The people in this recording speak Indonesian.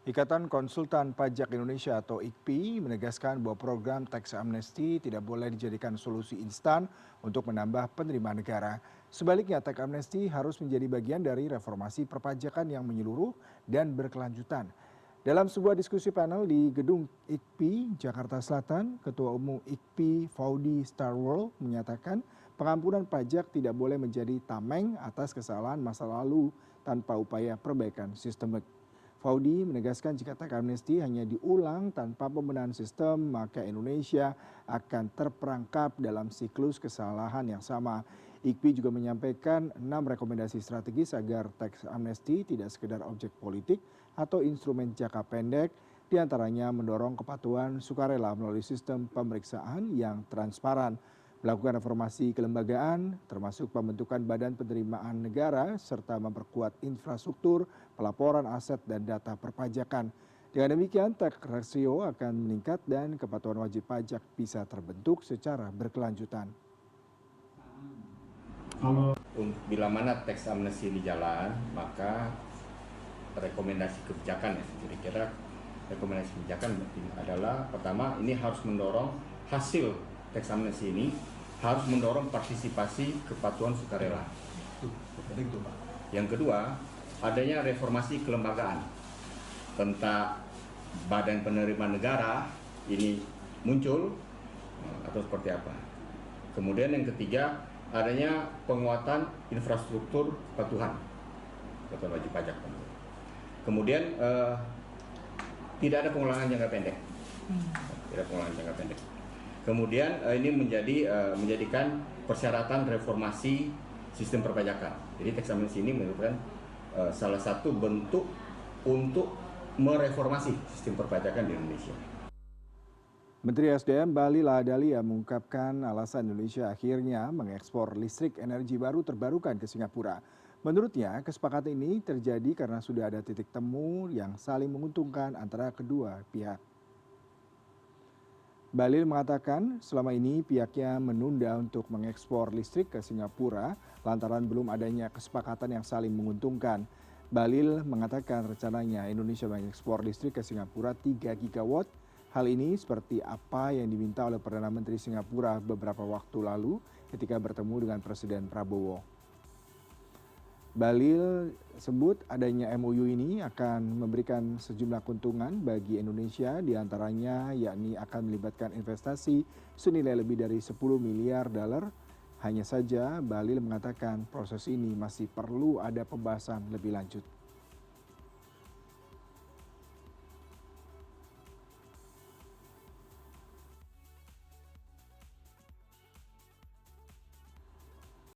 Ikatan Konsultan Pajak Indonesia atau IKPI menegaskan bahwa program tax amnesty tidak boleh dijadikan solusi instan untuk menambah penerimaan negara. Sebaliknya, tax amnesty harus menjadi bagian dari reformasi perpajakan yang menyeluruh dan berkelanjutan. Dalam sebuah diskusi panel di gedung IKPI, Jakarta Selatan, Ketua Umum IKPI Faudi Starworld menyatakan pengampunan pajak tidak boleh menjadi tameng atas kesalahan masa lalu tanpa upaya perbaikan sistemik. Faudi menegaskan jika tax amnesty hanya diulang tanpa pembenahan sistem, maka Indonesia akan terperangkap dalam siklus kesalahan yang sama. IKPI juga menyampaikan 6 rekomendasi strategis agar tax amnesty tidak sekedar objek politik atau instrumen jangka pendek, diantaranya mendorong kepatuhan sukarela melalui sistem pemeriksaan yang transparan, melakukan reformasi kelembagaan, termasuk pembentukan badan penerimaan negara, serta memperkuat infrastruktur, pelaporan aset, dan data perpajakan. Dengan demikian, tax ratio akan meningkat dan kepatuhan wajib pajak bisa terbentuk secara berkelanjutan. Bila mana teks amnesti di jalan, maka rekomendasi kebijakan ya, kira-kira rekomendasi kebijakan adalah pertama, ini harus mendorong hasil teks amnesti ini harus mendorong partisipasi kepatuhan sukarela. Yang kedua, adanya reformasi kelembagaan tentang badan penerimaan negara ini muncul atau seperti apa. Kemudian yang ketiga, adanya penguatan infrastruktur kepatuhan wajib pajak. Kemudian tidak ada pengulangan jangka pendek. Tidak pengulangan jangka pendek. Kemudian ini menjadikan persyaratan reformasi sistem perpajakan. Jadi tax amnesty ini merupakan salah satu bentuk untuk mereformasi sistem perpajakan di Indonesia. Menteri SDM Bahlil Lahadalia mengungkapkan alasan Indonesia akhirnya mengekspor listrik energi baru terbarukan ke Singapura. Menurutnya, kesepakatan ini terjadi karena sudah ada titik temu yang saling menguntungkan antara kedua pihak. Bahlil mengatakan selama ini pihaknya menunda untuk mengekspor listrik ke Singapura lantaran belum adanya kesepakatan yang saling menguntungkan. Bahlil mengatakan rencananya Indonesia mengekspor listrik ke Singapura 3 gigawatt. Hal ini seperti apa yang diminta oleh Perdana Menteri Singapura beberapa waktu lalu ketika bertemu dengan Presiden Prabowo. Bahlil sebut adanya MOU ini akan memberikan sejumlah keuntungan bagi Indonesia, diantaranya yakni akan melibatkan investasi senilai lebih dari 10 miliar dolar. Hanya saja Bahlil mengatakan proses ini masih perlu ada pembahasan lebih lanjut.